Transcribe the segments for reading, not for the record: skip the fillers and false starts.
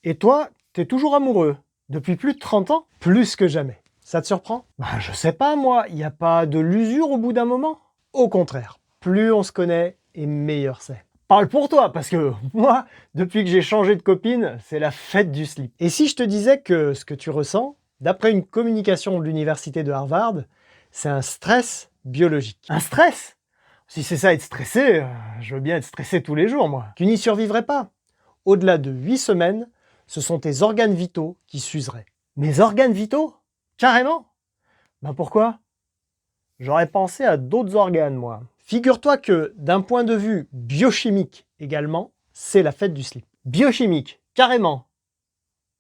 Et toi, t'es toujours amoureux. Depuis plus de 30 ans? Plus que jamais. Ça te surprend? Bah, je sais pas, moi. Il n'y a pas de l'usure au bout d'un moment? Au contraire. Plus on se connaît, et meilleur c'est. Parle pour toi, parce que moi, depuis que j'ai changé de copine, c'est la fête du slip. Et si je te disais que ce que tu ressens, d'après une communication de l'université de Harvard, c'est un stress biologique. Un stress? Si c'est ça être stressé, je veux bien être stressé tous les jours, moi. Tu n'y survivrais pas. Au-delà de 8 semaines, ce sont tes organes vitaux qui s'useraient. Mes organes vitaux? Carrément? Ben pourquoi? J'aurais pensé à d'autres organes, moi. Figure-toi que, d'un point de vue biochimique également, c'est la fête du slip. Biochimique, carrément.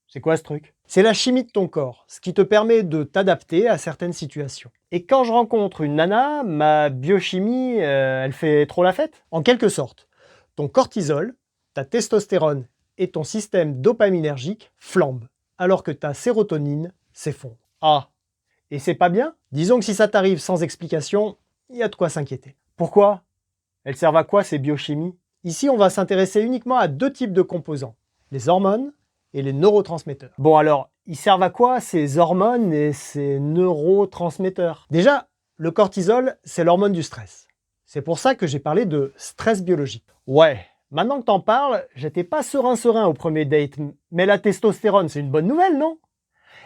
C'est quoi ce truc? C'est la chimie de ton corps, ce qui te permet de t'adapter à certaines situations. Et quand je rencontre une nana, ma biochimie, elle fait trop la fête? En quelque sorte, ton cortisol, ta testostérone et ton système dopaminergique flambent, alors que ta sérotonine s'effondre. Ah, et c'est pas bien? Disons que si ça t'arrive sans explication, il y a de quoi s'inquiéter. Pourquoi? Elles servent à quoi ces biochimies? Ici, on va s'intéresser uniquement à deux types de composants, les hormones et les neurotransmetteurs. Bon alors, ils servent à quoi ces hormones et ces neurotransmetteurs? Déjà, le cortisol, c'est l'hormone du stress. C'est pour ça que j'ai parlé de stress biologique. Ouais, maintenant que t'en parles, j'étais pas serein au premier date, mais la testostérone, c'est une bonne nouvelle, non?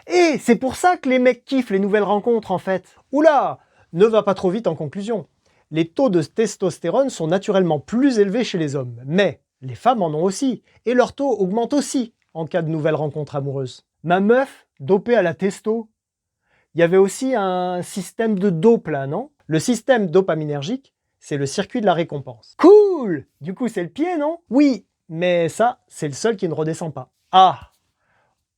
Et c'est pour ça que les mecs kiffent les nouvelles rencontres en fait. Oula, ne va pas trop vite en conclusion. Les taux de testostérone sont naturellement plus élevés chez les hommes, mais les femmes en ont aussi, et leur taux augmente aussi en cas de nouvelles rencontres amoureuses. Ma meuf, dopée à la testo, il y avait aussi un système de dope là, non? Le système dopaminergique, c'est le circuit de la récompense. Cool! Du coup, c'est le pied, non? Oui, mais ça, c'est le seul qui ne redescend pas. Ah!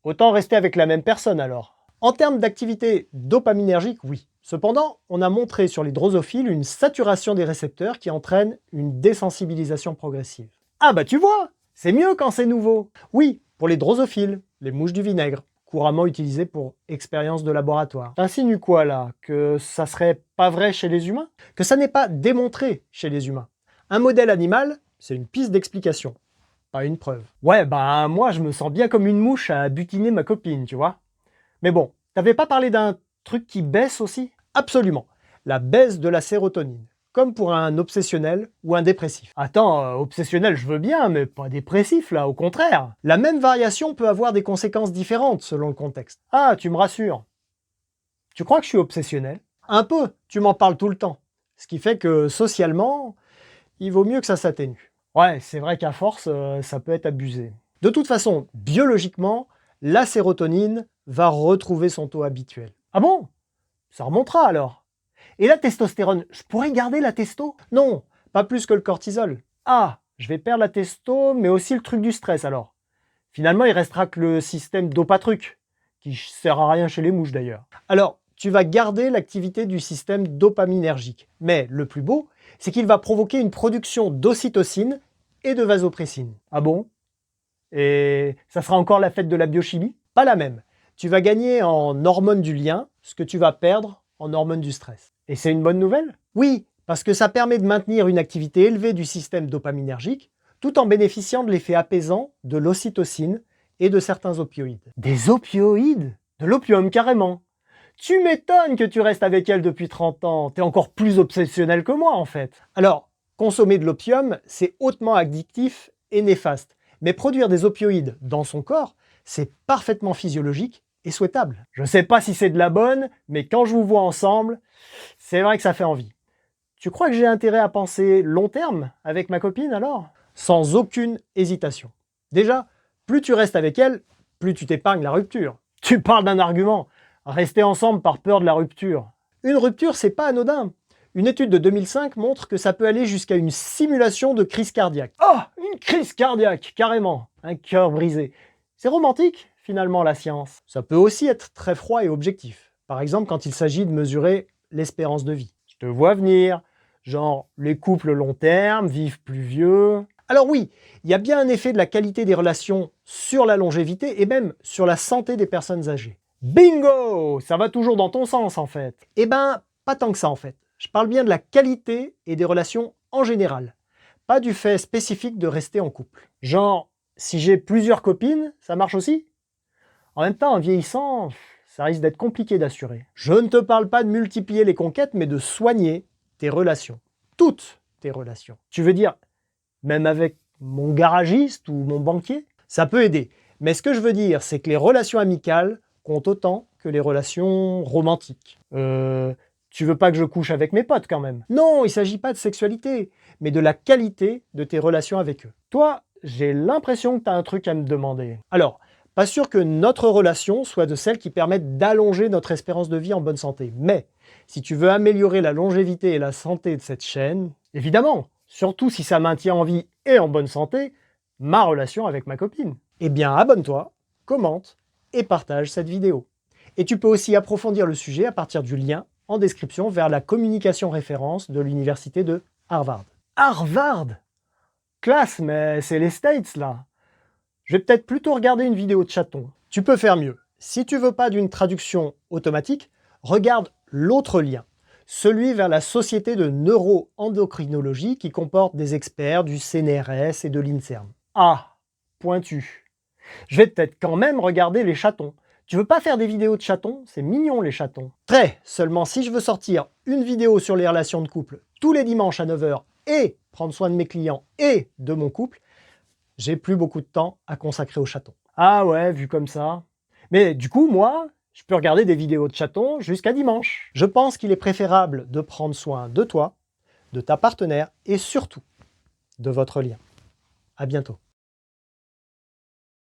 Autant rester avec la même personne alors. En termes d'activité dopaminergique, oui. Cependant, on a montré sur les drosophiles une saturation des récepteurs qui entraîne une désensibilisation progressive. Ah bah tu vois, c'est mieux quand c'est nouveau. Oui, pour les drosophiles, les mouches du vinaigre, couramment utilisées pour expériences de laboratoire. T'insinues quoi là? Que ça serait pas vrai chez les humains? Que ça n'est pas démontré chez les humains? Un modèle animal, c'est une piste d'explication. Pas une preuve. Ouais, bah moi je me sens bien comme une mouche à butiner ma copine, tu vois. Mais bon, t'avais pas parlé d'un truc qui baisse aussi? Absolument. La baisse de la sérotonine. Comme pour un obsessionnel ou un dépressif. Attends, obsessionnel je veux bien, mais pas dépressif là, au contraire. La même variation peut avoir des conséquences différentes selon le contexte. Ah, tu me rassures. Tu crois que je suis obsessionnel? Un peu, tu m'en parles tout le temps. Ce qui fait que socialement, il vaut mieux que ça s'atténue. Ouais, c'est vrai qu'à force, ça peut être abusé. De toute façon, biologiquement, la sérotonine va retrouver son taux habituel. Ah bon? Ça remontera alors. Et la testostérone, je pourrais garder la testo? Non, pas plus que le cortisol. Ah, je vais perdre la testo, mais aussi le truc du stress alors. Finalement, il restera que le système dopatruc, qui sert à rien chez les mouches d'ailleurs. Alors, tu vas garder l'activité du système dopaminergique. Mais le plus beau, c'est qu'il va provoquer une production d'ocytocine et de vasopressine. Ah bon? Et ça sera encore la fête de la biochimie? Pas la même. Tu vas gagner en hormones du lien, ce que tu vas perdre en hormones du stress. Et c'est une bonne nouvelle? Oui, parce que ça permet de maintenir une activité élevée du système dopaminergique, tout en bénéficiant de l'effet apaisant de l'ocytocine et de certains opioïdes. Des opioïdes? De l'opium carrément. Tu m'étonnes que tu restes avec elle depuis 30 ans, t'es encore plus obsessionnel que moi en fait. Alors, consommer de l'opium, c'est hautement addictif et néfaste. Mais produire des opioïdes dans son corps, c'est parfaitement physiologique et souhaitable. Je sais pas si c'est de la bonne, mais quand je vous vois ensemble, c'est vrai que ça fait envie. Tu crois que j'ai intérêt à penser long terme avec ma copine alors? Sans aucune hésitation. Déjà, plus tu restes avec elle, plus tu t'épargnes la rupture. Tu parles d'un argument. Rester ensemble par peur de la rupture. Une rupture, c'est pas anodin. Une étude de 2005 montre que ça peut aller jusqu'à une simulation de crise cardiaque. Oh, une crise cardiaque, carrément. Un cœur brisé. C'est romantique, finalement, la science. Ça peut aussi être très froid et objectif. Par exemple, quand il s'agit de mesurer l'espérance de vie. Je te vois venir. Genre, les couples long terme vivent plus vieux. Alors oui, il y a bien un effet de la qualité des relations sur la longévité et même sur la santé des personnes âgées. Bingo! Ça va toujours dans ton sens en fait. Eh ben, pas tant que ça en fait. Je parle bien de la qualité et des relations en général. Pas du fait spécifique de rester en couple. Genre, si j'ai plusieurs copines, ça marche aussi? En même temps, en vieillissant, ça risque d'être compliqué d'assurer. Je ne te parle pas de multiplier les conquêtes, mais de soigner tes relations. Toutes tes relations. Tu veux dire, même avec mon garagiste ou mon banquier? Ça peut aider. Mais ce que je veux dire, c'est que les relations amicales comptent autant que les relations romantiques. Tu veux pas que je couche avec mes potes quand même? Non, il s'agit pas de sexualité, mais de la qualité de tes relations avec eux. Toi, j'ai l'impression que tu as un truc à me demander. Alors, pas sûr que notre relation soit de celles qui permettent d'allonger notre espérance de vie en bonne santé. Mais si tu veux améliorer la longévité et la santé de cette chaîne, évidemment, surtout si ça maintient en vie et en bonne santé ma relation avec ma copine, eh bien abonne-toi, commente et partage cette vidéo. Et tu peux aussi approfondir le sujet à partir du lien en description vers la communication référence de l'université de Harvard. Harvard! Classe, mais c'est les States là. Je vais peut-être plutôt regarder une vidéo de chaton. Tu peux faire mieux. Si tu veux pas d'une traduction automatique, regarde l'autre lien, celui vers la Société de neuroendocrinologie qui comporte des experts du CNRS et de l'INSERM. Ah, pointu. Je vais peut-être quand même regarder les chatons. Tu veux pas faire des vidéos de chatons? C'est mignon les chatons. Très, seulement si je veux sortir une vidéo sur les relations de couple tous les dimanches à 9 h et prendre soin de mes clients et de mon couple, j'ai plus beaucoup de temps à consacrer aux chatons. Ah ouais, vu comme ça. Mais du coup, moi, je peux regarder des vidéos de chatons jusqu'à dimanche. Je pense qu'il est préférable de prendre soin de toi, de ta partenaire et surtout de votre lien. À bientôt.